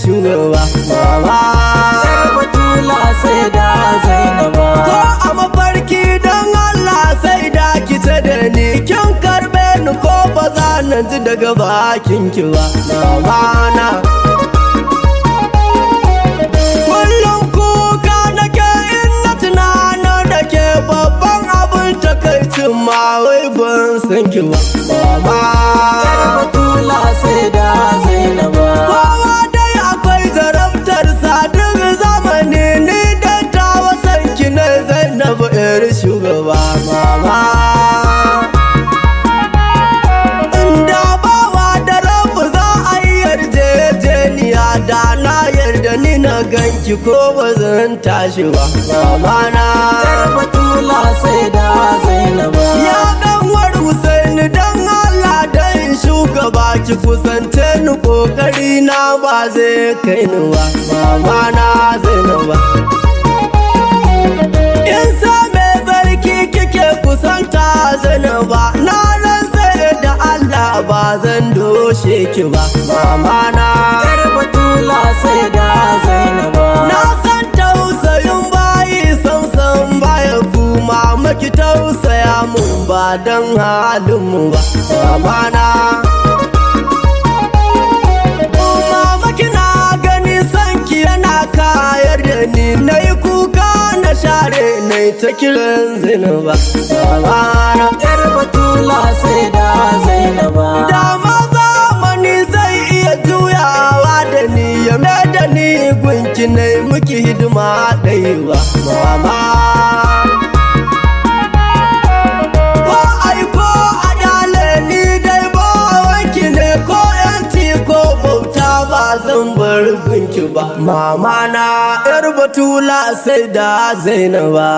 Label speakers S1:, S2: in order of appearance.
S1: shugaba mama
S2: Yar Batula sai da Zainaba.
S1: ko a mafarki don Allah sai da ki ta da ni kin karbe ni ko ba za na ji daga bakin ki ba mama na kullum kuka nake in na tunanin da ke babban abin takaicin ma wai ban san ki ba mama
S2: Yar Batula sai da Zainaba.
S1: kowa dai akwai zarabtar sadin zamani ni da ta wasan ki na Zainabu yar shugaba mama inda bawa da rabu za a yi yarjejeniya da na yarda ni na ganki ko ba zan tashi ba mama na
S2: Yar Batula sai da Zainaba.
S1: ya kanwar Husaini dan Allah dan shugaba ki kusance ni kokari na ba zai kai ni ba mama na Zainaba in sa me zarki kike kusanta Zainaba na rantsa da Allah ba zan doshe ki ba mama na
S2: Yar Batula sai da Zainaba.
S1: na san tausayin bayi sansan baya kuma maki tausaya mun ba don halin mu ba mama na mama kina gani sanki yana kayar da ni na yi kuka na share na ta kiran Zainaba mama na
S2: Yar Batula sai da Zainaba.
S1: dama zamani zai iya juyawa da ni ya mai da ni gunki na muki hidima ɗaya ba mama ko aiko a dale ni dai ba wanki ne ko yanci ko bauta ba zan bar gunki ba mama na yar Batula sai da Zainaba